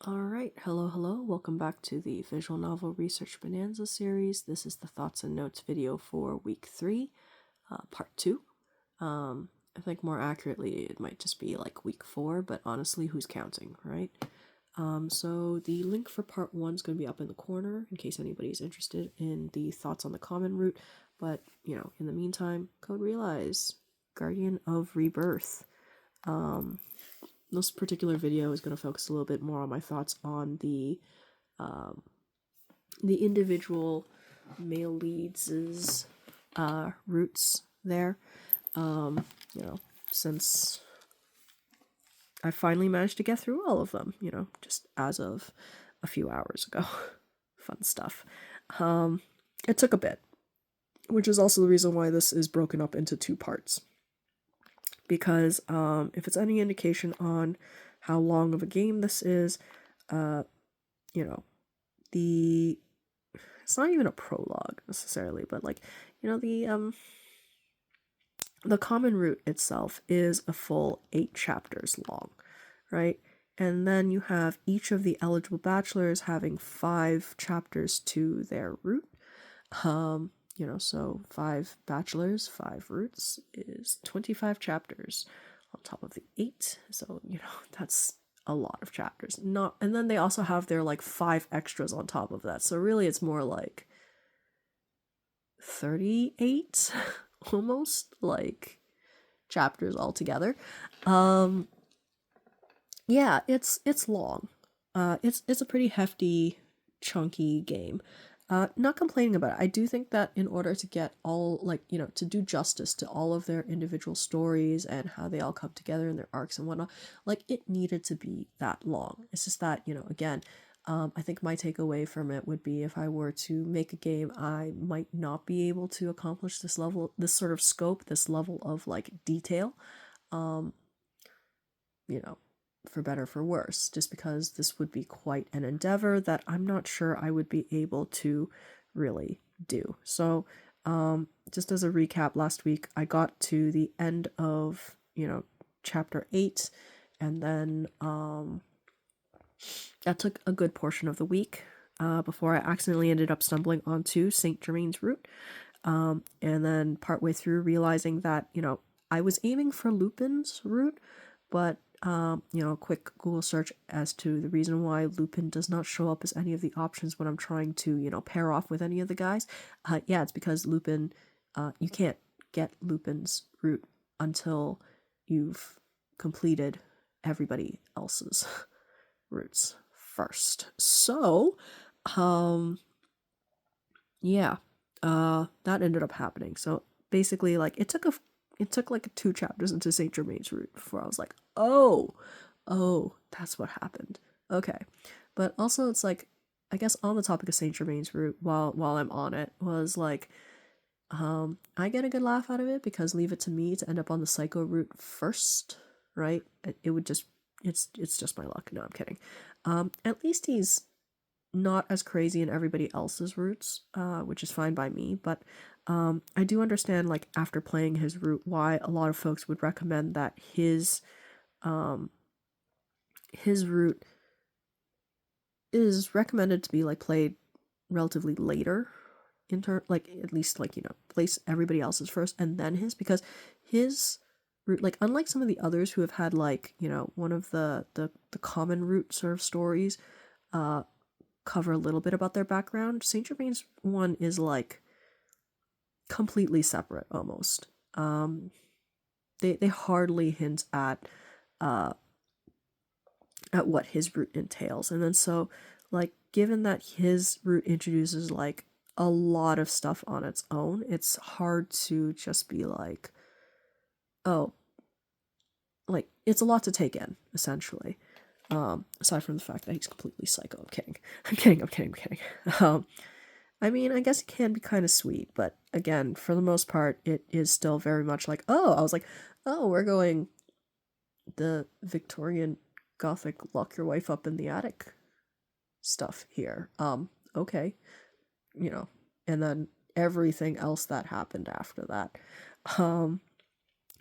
Alright, hello, welcome back to the Visual Novel Research Bonanza series. This is the Thoughts and Notes video for week 3, part 2. I think more accurately it might just be like week 4, but honestly, who's counting, right? So the link for part 1 is going to be up in the corner in case anybody's interested in the thoughts on the common root, but, you know, in the meantime, Code Realize, Guardian of Rebirth. This particular video is going to focus a little bit more on my thoughts on the individual male leads' roots there. You know, since I finally managed to get through all of them, you know, just as of a few hours ago. Fun stuff. It took a bit, which is also the reason why this is broken up into 2 parts. Because if it's any indication on how long of a game this is, you know, it's not even a prologue necessarily, but like, you know, the common root itself is a full 8 chapters long, right? And then you have each of the eligible bachelors having 5 chapters to their root. You know, so 5 bachelors, 5 roots is 25 chapters on top of the 8. So, you know, that's a lot of chapters. And then they also have their like 5 extras on top of that. So really it's more like 38 almost like chapters altogether. Yeah, it's long. It's a pretty hefty, chunky game. Not complaining about it. I do think that in order to get all, like, you know, to do justice to all of their individual stories and how they all come together in their arcs and whatnot, like, it needed to be that long. It's just that, you know, again, I think my takeaway from it would be if I were to make a game, I might not be able to accomplish this level, this sort of scope, this level of, like, detail, you know, for better or for worse, just because this would be quite an endeavor that I'm not sure I would be able to really do. So just as a recap, last week I got to the end of, you know, chapter 8, and then that took a good portion of the week before I accidentally ended up stumbling onto Saint Germain's root, and then partway through realizing that, you know, I was aiming for Lupin's root, but you know, a quick Google search as to the reason why Lupin does not show up as any of the options when I'm trying to, you know, pair off with any of the guys. Yeah, it's because Lupin, you can't get Lupin's root until you've completed everybody else's roots first. So, yeah, that ended up happening. So basically, like, it took like 2 chapters into Saint Germain's root before I was like, oh, that's what happened. Okay. But also it's like, I guess on the topic of Saint Germain's root, while I'm on it, was like, I get a good laugh out of it because leave it to me to end up on the Psycho route first, right? It would just, it's just my luck. No, I'm kidding. At least he's not as crazy in everybody else's routes, which is fine by me, but I do understand, like, after playing his route, why a lot of folks would recommend that his route is recommended to be, like, played relatively later, like, at least, like, you know, place everybody else's first and then his, because his route, like, unlike some of the others who have had, like, you know, one of the common route sort of stories cover a little bit about their background, Saint Germain's one is, like, completely separate almost. They hardly hint at what his route entails. And then so, like, given that his route introduces, like, a lot of stuff on its own, it's hard to just be like, oh, like, it's a lot to take in, essentially. Aside from the fact that he's completely psycho. I'm kidding. I mean, I guess it can be kind of sweet, but again, for the most part, it is still very much like, oh, I was like, oh, we're going the Victorian Gothic lock your wife up in the attic stuff here. Okay. You know, and then everything else that happened after that.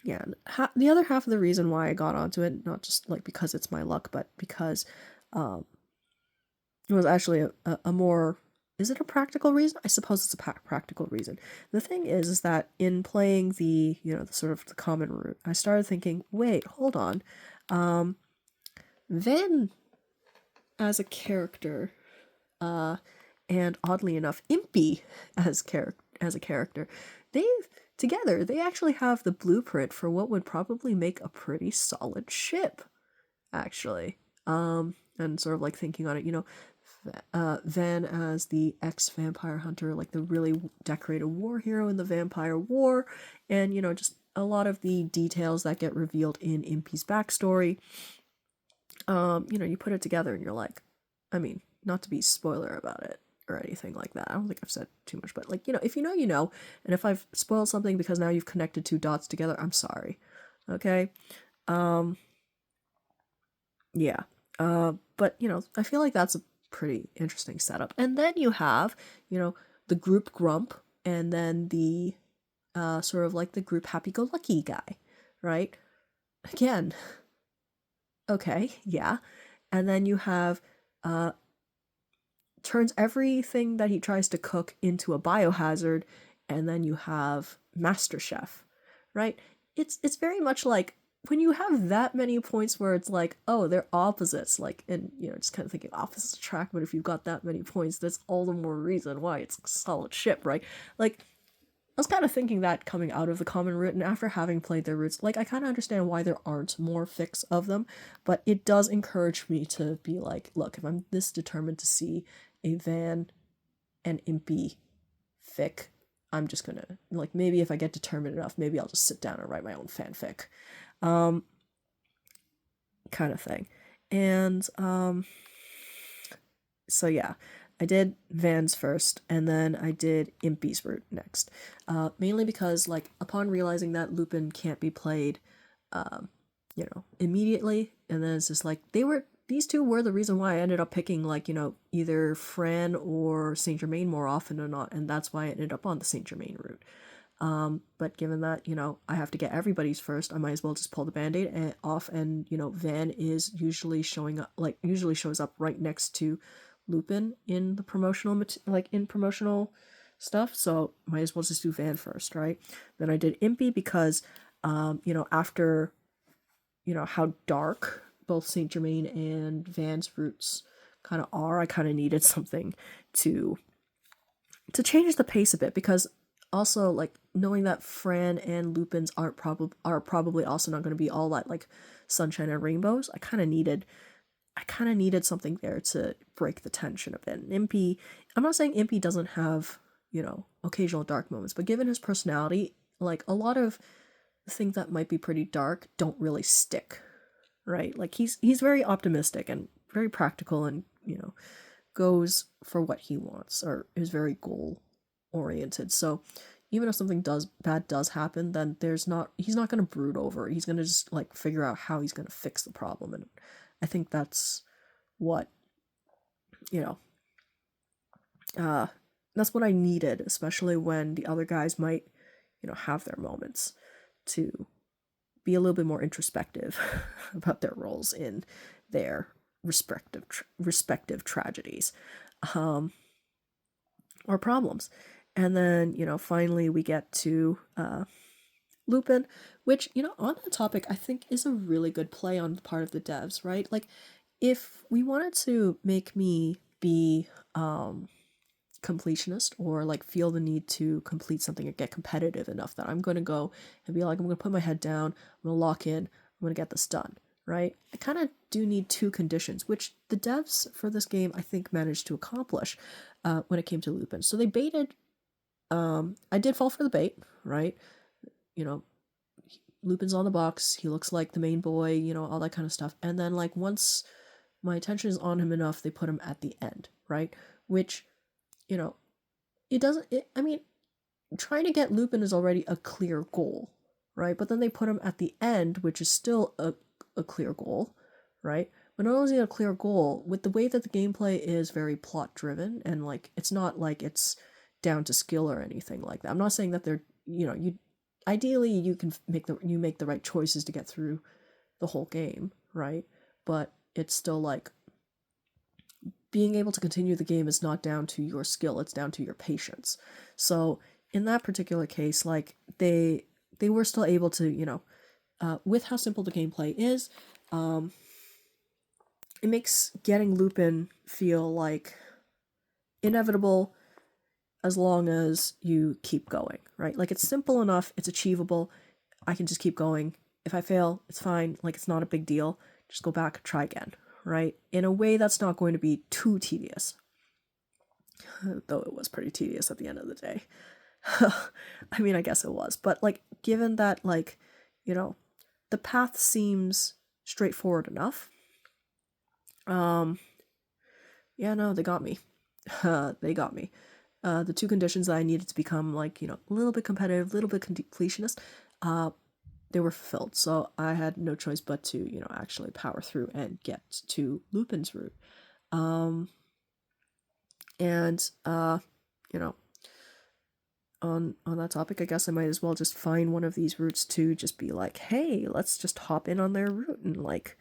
Yeah, the other half of the reason why I got onto it, not just like because it's my luck, but because It was actually a more, is it a practical reason? I suppose it's a practical reason. The thing is that in playing the, the sort of the common route, I started thinking, wait, hold on. Van as a character, and oddly enough, Impy as a character, they actually have the blueprint for what would probably make a pretty solid ship, actually. And sort of like thinking on it, Van as the ex-vampire hunter, like the really decorated war hero in the vampire war, and, just a lot of the details that get revealed in Impy's backstory. You put it together and you're like, I mean, not to be spoiler about it or anything like that. I don't think I've said too much, but like, if you know, you know. And if I've spoiled something because now you've connected two dots together, I'm sorry. Okay? Yeah. But, I feel like that's a pretty interesting setup. And then you have, the group grump and then the sort of like the group happy-go-lucky guy, right? Again, okay, yeah. And then you have turns everything that he tries to cook into a biohazard, and then you have Master Chef, right? It's very much like when you have that many points where it's like, oh, they're opposites, like, and just kind of thinking opposites attract, but if you've got that many points, that's all the more reason why it's a solid ship, right? Like, I was kind of thinking that coming out of the common route, and after having played their routes, like, I kind of understand why there aren't more fics of them, but it does encourage me to be like, look, if I'm this determined to see a Van and Impy fic, I'm just gonna, like, maybe if I get determined enough, maybe I'll just sit down and write my own fanfic. Kind of thing. And, so yeah, I did Van's first, and then I did Impy's route next. Mainly because, like, upon realizing that Lupin can't be played, immediately, and then it's just like, these two were the reason why I ended up picking, like, either Fran or Saint Germain more often or not, and that's why I ended up on the Saint Germain route. But given that, I have to get everybody's first, I might as well just pull the band-aid off, and, Van is usually shows up right next to Lupin in the promotional stuff, so might as well just do Van first, right? Then I did Impy because, after, how dark both Saint Germain and Van's routes kind of are, I kind of needed something to change the pace a bit, because also, like, knowing that Fran and Lupin's are probably also not going to be all that, like, sunshine and rainbows, I kind of needed something there to break the tension a bit. And Impy, I'm not saying Impy doesn't have, occasional dark moments, but given his personality, like, a lot of things that might be pretty dark don't really stick, right? Like, he's very optimistic and very practical, and, goes for what he wants, or is very goal oriented. So even if something bad does happen, then he's not going to brood over it. He's going to just, like, figure out how he's going to fix the problem. And I think that's what, that's what I needed, especially when the other guys might, have their moments, to be a little bit more introspective about their roles in their respective tragedies, or problems. And then, finally we get to Lupin, which, on that topic, I think is a really good play on the part of the devs, right? Like, if we wanted to make me be completionist, or, like, feel the need to complete something or get competitive enough that I'm going to go and be like, I'm going to put my head down, I'm going to lock in, I'm going to get this done, right? I kind of do need two conditions, which the devs for this game, I think, managed to accomplish when it came to Lupin. So they baited, I did fall for the bait, right? Lupin's on the box, he looks like the main boy, all that kind of stuff. And then, like, once my attention is on him enough, they put him at the end, right? Which, I mean, trying to get Lupin is already a clear goal, right? But then they put him at the end, which is still a clear goal, right? But not only is it a clear goal, with the way that the gameplay is very plot driven, and, like, it's not like it's down to skill or anything like that. I'm not saying that they're, ideally you can make the right choices to get through the whole game, right? But it's still, like, being able to continue the game is not down to your skill, it's down to your patience. So in that particular case, like they were still able to, you know, with how simple the gameplay is, it makes getting Lupin feel like inevitable as long as you keep going, right? Like it's simple enough, it's achievable, I can just keep going. If I fail, it's fine, like it's not a big deal. Just go back, try again, right? In a way that's not going to be too tedious. Though it was pretty tedious at the end of the day. I mean, I guess it was, but like given that, like, you know, the path seems straightforward enough. Yeah, no, they got me. They got me. The two conditions that I needed to become, like, you know, a little bit competitive, a little bit completionist, they were fulfilled. So I had no choice but to, you know, actually power through and get to Lupin's route. You know, on that topic, I guess I might as well just find one of these routes to just be like, hey, let's just hop in on their route and like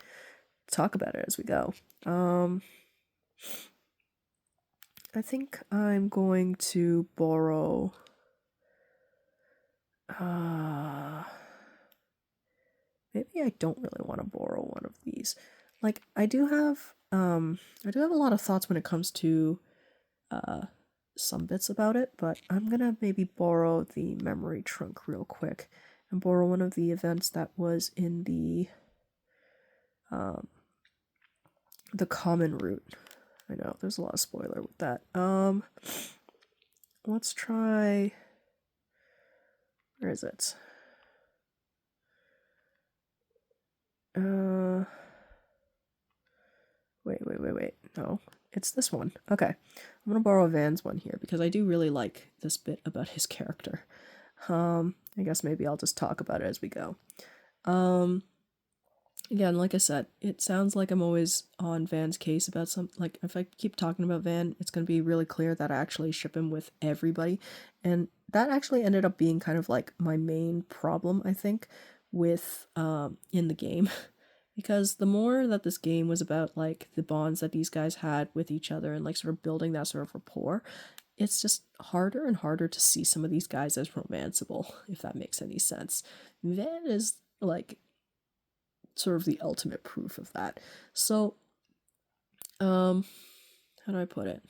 talk about it as we go. I think I'm going to borrow maybe I don't really want to borrow one of these. Like I do have a lot of thoughts when it comes to some bits about it, but I'm gonna maybe borrow the memory trunk real quick and borrow one of the events that was in the common route. I know there's a lot of spoiler with that. Let's try. Where is it? Wait. No, it's this one. Okay. I'm gonna borrow Van's one here because I do really like this bit about his character. I guess maybe I'll just talk about it as we go. Again, like I said, it sounds like I'm always on Van's case about like, if I keep talking about Van, it's going to be really clear that I actually ship him with everybody. And that actually ended up being kind of like my main problem, I think, with, in the game. Because the more that this game was about, like, the bonds that these guys had with each other and, like, sort of building that sort of rapport, it's just harder and harder to see some of these guys as romanceable, if that makes any sense. Van is, like, sort of the ultimate proof of that. So, how do I put it?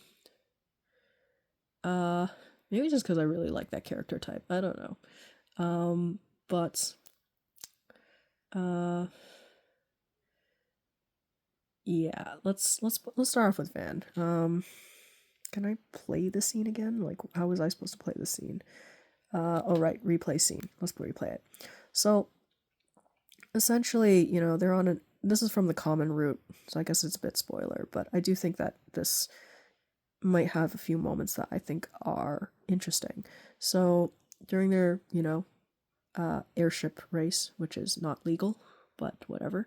Maybe just because I really like that character type. I don't know. Yeah, let's start off with Van. Can I play the scene again? Like, how was I supposed to play the scene? Oh right, replay scene. Let's replay it. So, essentially, you know, they're on a. This is from the common route, so I guess it's a bit spoiler, but I do think that this might have a few moments that I think are interesting. So, during their, you know, airship race, which is not legal, but whatever,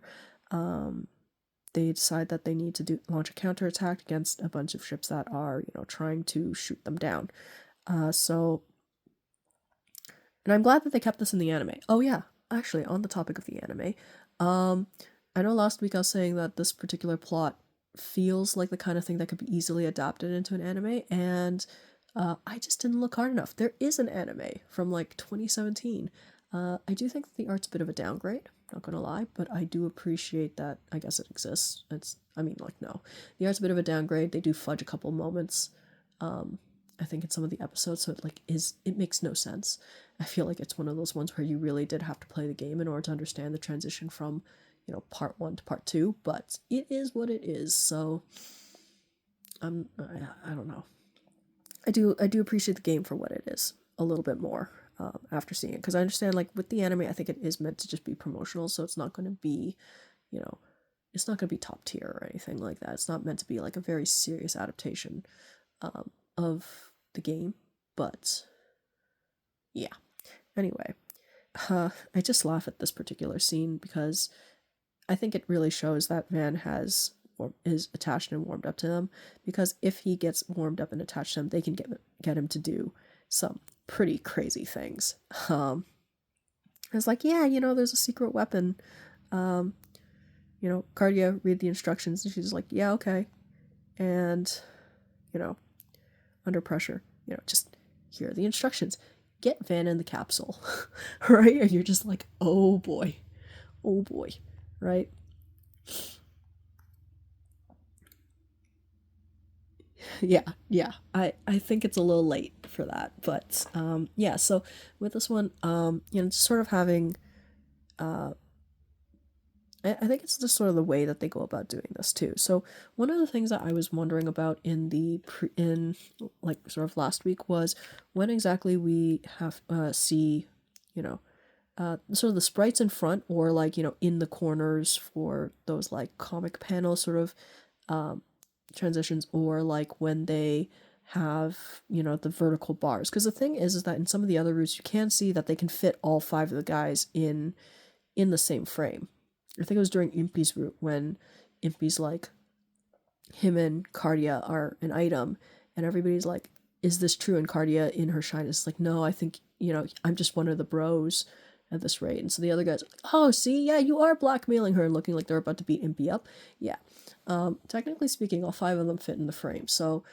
they decide that they need to launch a counterattack against a bunch of ships that are, you know, trying to shoot them down. And I'm glad that they kept this in the anime. Oh yeah, actually, on the topic of the anime, I know last week I was saying that this particular plot feels like the kind of thing that could be easily adapted into an anime, and I just didn't look hard enough. There is an anime from like 2017. I do think that the art's a bit of a downgrade, not gonna lie, but I do appreciate that. I guess it exists. No. The art's a bit of a downgrade. They do fudge a couple moments, I think in some of the episodes, so it makes no sense. I feel like it's one of those ones where you really did have to play the game in order to understand the transition from, you know, part 1 to part 2, but it is what it is, so I don't know. I do appreciate the game for what it is a little bit more after seeing it, because I understand, like, with the anime, I think it is meant to just be promotional, so it's not going to be, you know, it's not going to be top tier or anything like that. It's not meant to be like a very serious adaptation of the game, but yeah. Anyway, I just laugh at this particular scene because I think it really shows that Van is attached and warmed up to them, because if he gets warmed up and attached to them, they can get him to do some pretty crazy things. It's like, yeah, you know, there's a secret weapon. You know, Cardia, read the instructions, and she's like, yeah, okay. and, under pressure, just hear the instructions. Get Van in the capsule, right? And you're just like, oh boy, right? Yeah. I think it's a little late for that, but yeah. So with this one, just sort of having, I think it's just sort of the way that they go about doing this too. So one of the things that I was wondering about in in like sort of last week was when exactly we have see, sort of the sprites in front, or like in the corners for those like comic panel sort of transitions, or like when they have the vertical bars. Because the thing is that in some of the other routes you can see that they can fit all 5 of the guys in the same frame. I think it was during Impy's route when Impy's like, him and Cardia are an item, and everybody's like, is this true? And Cardia in her shyness is like, no, I think, I'm just one of the bros at this rate. And so the other guys are like, oh, see, yeah, you are blackmailing her and looking like they're about to beat Impy up. Yeah. Technically speaking, all 5 of them fit in the frame. So,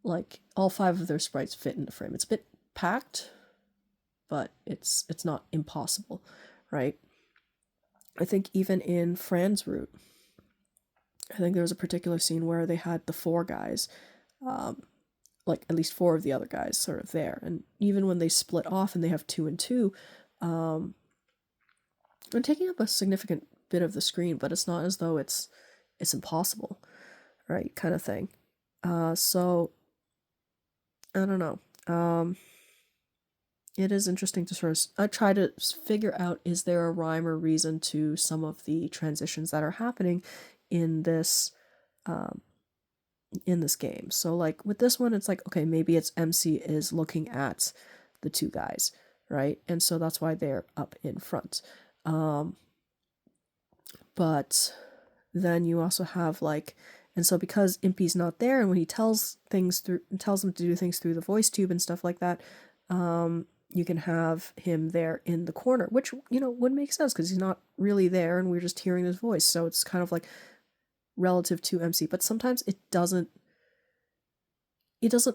like, all 5 of their sprites fit in the frame. It's a bit packed, but it's not impossible, right? I think even in Fran's route, I think there was a particular scene where they had the 4 guys, like at least 4 of the other guys sort of there. And even when they split off and they have 2 and 2, they're taking up a significant bit of the screen, but it's not as though it's impossible, right? Kind of thing. So I don't know. It is interesting to sort of try to figure out, is there a rhyme or reason to some of the transitions that are happening in this game. So like with this one, it's like, okay, maybe it's MC is looking at the 2 guys, right? And so that's why they're up in front. But then you also have like, and so because Impy's not there, and when he tells them to do things through the voice tube and stuff like that, you can have him there in the corner, which, would make sense because he's not really there and we're just hearing his voice. So it's kind of like relative to MC, but sometimes it doesn't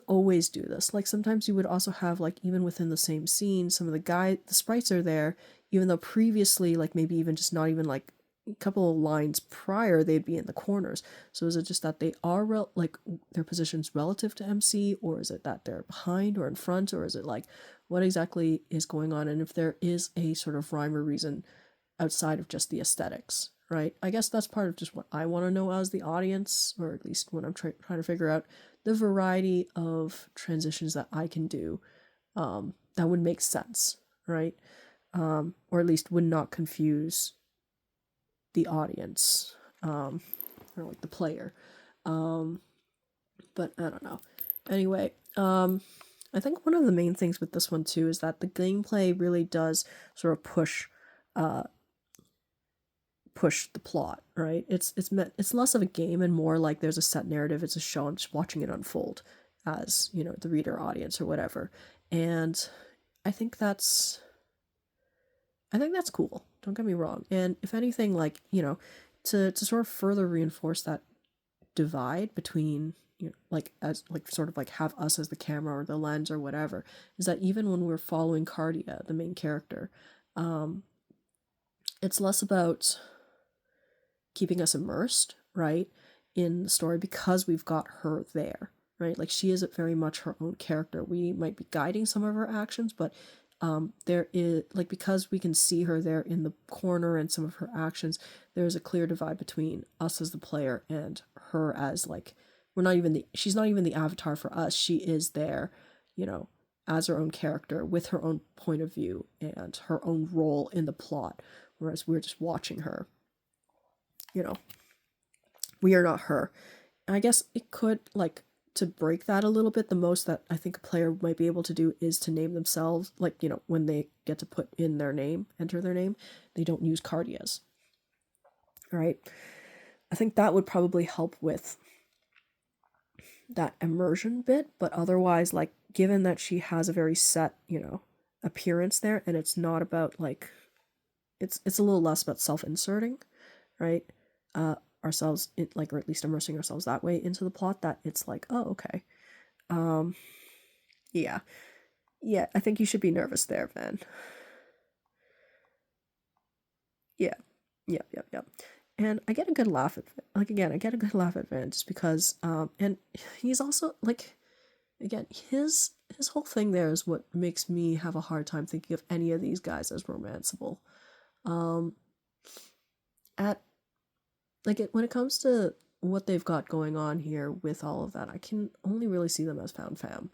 always do this. Like sometimes you would also have like, even within the same scene, some of the sprites are there, even though previously, like maybe even just not even like a couple of lines prior, they'd be in the corners. So is it just that they are like their positions relative to MC, or is it that they're behind or in front, or is it like what exactly is going on? And if there is a sort of rhyme or reason outside of just the aesthetics, right? I guess that's part of just what I want to know as the audience, or at least when I'm trying to figure out the variety of transitions that I can do that would make sense, right? Or at least would not confuse the audience, or like the player. But I don't know. Anyway, I think one of the main things with this one too is that the gameplay really does sort of push the plot, right? It's less of a game and more like there's a set narrative, it's a show, I'm just watching it unfold as, the reader, audience, or whatever. And I think that's cool. Don't get me wrong. And if anything, like, to sort of further reinforce that divide between, like as like sort of like have us as the camera or the lens or whatever, is that even when we're following Cardia, the main character, it's less about keeping us immersed, right, in the story because we've got her there, right? Like she is very much her own character. We might be guiding some of her actions, but there is like, because we can see her there in the corner and some of her actions, there's a clear divide between us as the player and her as like, she's not even the avatar for us. She is there, as her own character with her own point of view and her own role in the plot, whereas we're just watching her. We are not her. And I guess it could, like, to break that a little bit, the most that I think a player might be able to do is to name themselves, like, when they get to put in their name, enter their name, they don't use Cardias. Right? I think that would probably help with that immersion bit, but otherwise, like, given that she has a very set, appearance there, and it's not about, like, it's a little less about self-inserting, right? ourselves in, like, or at least immersing ourselves that way into the plot, that it's like, oh, okay. Yeah. Yeah, I think you should be nervous there, Van. Yeah. Yep, yep, yep. And I get a good laugh at, like, again, I get a good laugh at Van just because, and he's also, like, again, his whole thing there is what makes me have a hard time thinking of any of these guys as romanceable. At, like, when it comes to what they've got going on here with all of that, I can only really see them as found fam.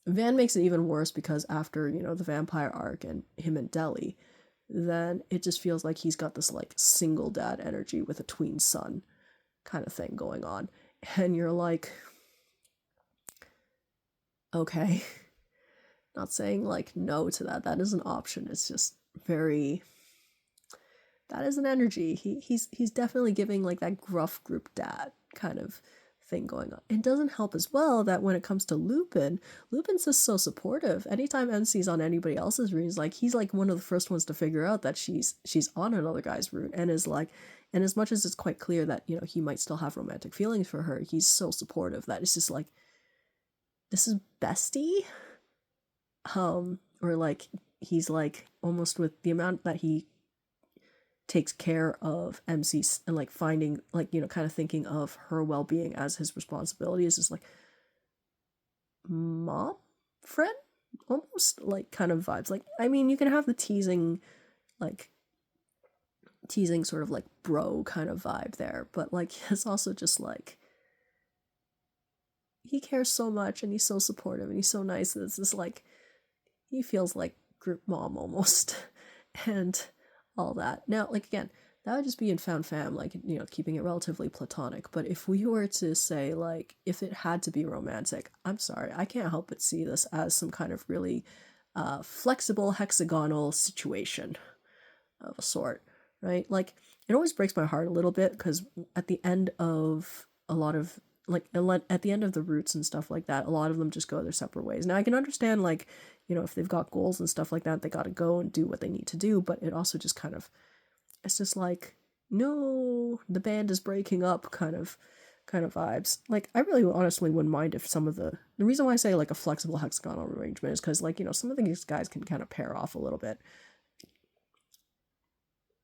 Van makes it even worse because after, you know, the vampire arc and him and Deli, then it just feels like he's got this, like, single dad energy with a tween son kind of thing going on. And you're like, okay. Not saying, like, no to that. That is an option. It's just very, that is an energy. He's definitely giving, like, that gruff group dad kind of thing going on. It doesn't help as well that when it comes to Lupin, Lupin's just so supportive. Anytime MC's on anybody else's route, he's like one of the first ones to figure out that she's on another guy's route, and is like, and as much as it's quite clear that, you know, he might still have romantic feelings for her, he's so supportive that it's just like, this is bestie. Or like, he's like, almost with the amount that he takes care of MC and, like, finding, like, you know, kind of thinking of her well-being as his responsibility, is just like, mom friend almost, like, kind of vibes. Like, I mean, you can have the teasing sort of like bro kind of vibe there, but, like, it's also just like, he cares so much and he's so supportive and he's so nice that it's just like, he feels like group mom almost. And all that. Now, like, again, that would just be in found fam, like, you know, keeping it relatively platonic. But if we were to say, like, if it had to be romantic, I'm sorry, I can't help but see this as some kind of really flexible hexagonal situation of a sort, right? Like, it always breaks my heart a little bit because at the end of a lot of, like, at the end of the roots and stuff like that, a lot of them just go their separate ways. Now, I can understand, like, you know, if they've got goals and stuff like that, they gotta go and do what they need to do, but it also just kind of, it's just like, no, the band is breaking up kind of vibes. Like, I really honestly wouldn't mind if some of the reason why I say, like, a flexible hexagonal arrangement is because, like, you know, some of these guys can kind of pair off a little bit,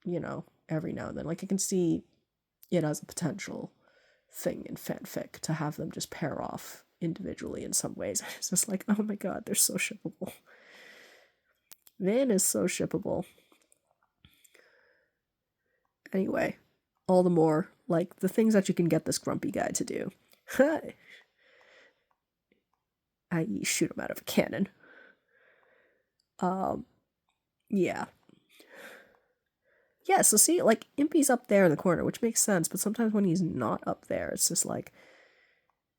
you know, every now and then. Like, I can see it as a potential thing in fanfic to have them just pair off individually in some ways. It's just like, oh my god, they're so shippable. Van is so shippable. Anyway, all the more, like, the things that you can get this grumpy guy to do. I.e. shoot him out of a cannon. Yeah. Yeah, so see, like, Impy's up there in the corner, which makes sense, but sometimes when he's not up there, it's just like,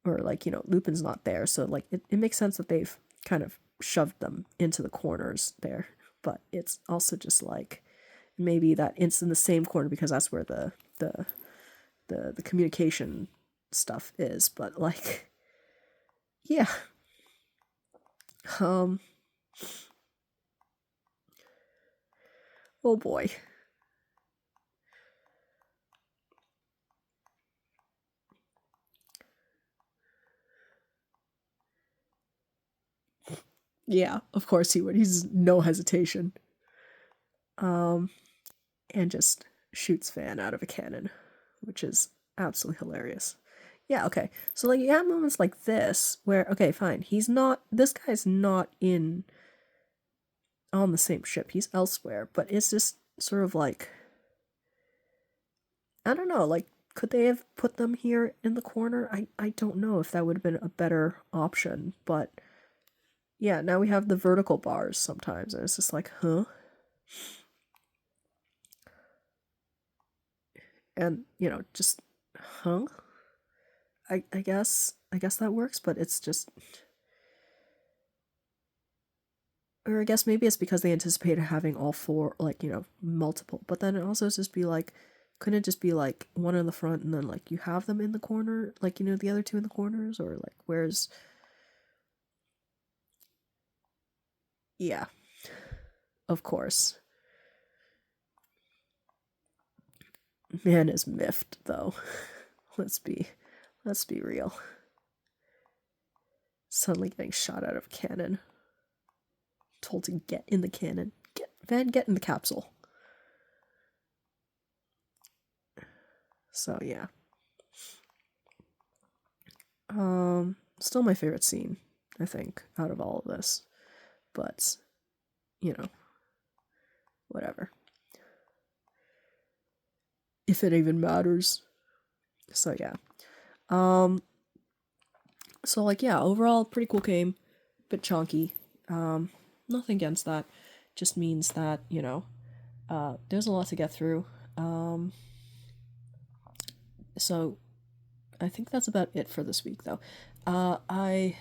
or, like, you know, Lupin's not there, so, like, it makes sense that they've kind of shoved them into the corners there, but it's also just like, maybe that it's in the same corner because that's where the communication stuff is, but, like, yeah. Oh boy. Yeah, of course he would. He's no hesitation. And just shoots Van out of a cannon, which is absolutely hilarious. Yeah, okay. So, like, you have moments like this where, okay, fine, this guy's not on the same ship. He's elsewhere, but it's just sort of like, I don't know, like, could they have put them here in the corner? I don't know if that would have been a better option, but yeah, now we have the vertical bars sometimes, and it's just like, huh? And, you know, just, huh? I guess that works, but it's just, or I guess maybe it's because they anticipated having all four, like, you know, multiple, but then it also just be like, couldn't it just be like one in the front and then, like, you have them in the corner, like, you know, the other two in the corners, or like, where's, yeah, of course. Man is miffed, though. Let's be real. Suddenly getting shot out of a cannon. Told to get in the cannon. Van, get in the capsule. So yeah. Still my favorite scene, I think, out of all of this. But, you know, whatever. If it even matters. So yeah. So like yeah, overall pretty cool game. Bit chunky. Nothing against that. Just means that, you know, there's a lot to get through. So I think that's about it for this week though. I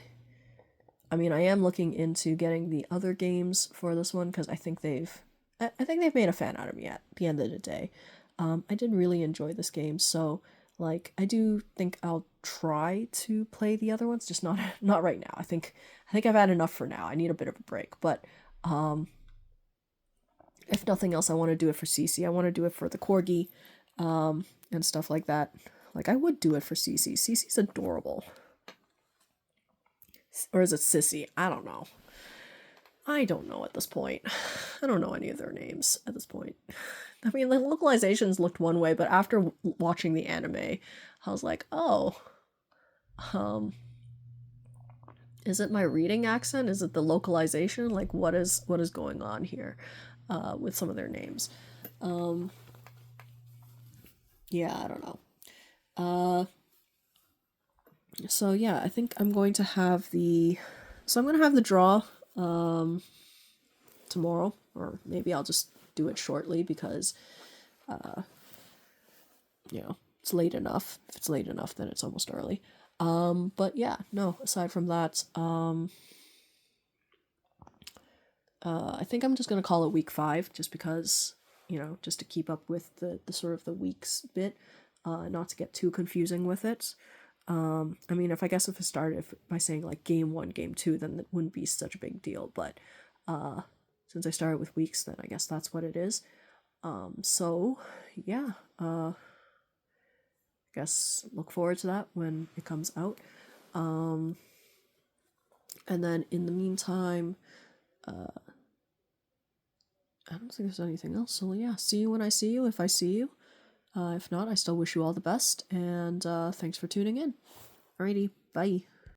mean I am looking into getting the other games for this one because I think they've made a fan out of me at the end of the day. I did really enjoy this game, so like I do think I'll try to play the other ones, just not right now. I think I've had enough for now. I need a bit of a break, but if nothing else, I want to do it for Cece. I want to do it for the corgi, and stuff like that. Like I would do it for Cece. Cece's adorable. Or is it Sissy? I don't know. I don't know at this point. I don't know any of their names at this point. I mean, the localizations looked one way, but after watching the anime, I was like, oh, is it my reading accent? Is it the localization? Like, what is going on here, with some of their names? Yeah, I don't know. So yeah, I think I'm going to have the draw, tomorrow, or maybe I'll just do it shortly because, you know, it's late enough. If it's late enough, then it's almost early. But yeah, no, aside from that, I think I'm just gonna call it week 5, just because, you know, just to keep up with the sort of the weeks bit, not to get too confusing with it. I mean, if I started by saying like game 1, game 2, then it wouldn't be such a big deal, but since I started with weeks, then I guess that's what it is. So yeah, guess look forward to that when it comes out. And then in the meantime, I don't think there's anything else. So yeah, see you when I see you, if I see you. If not, I still wish you all the best, and thanks for tuning in. Alrighty, bye.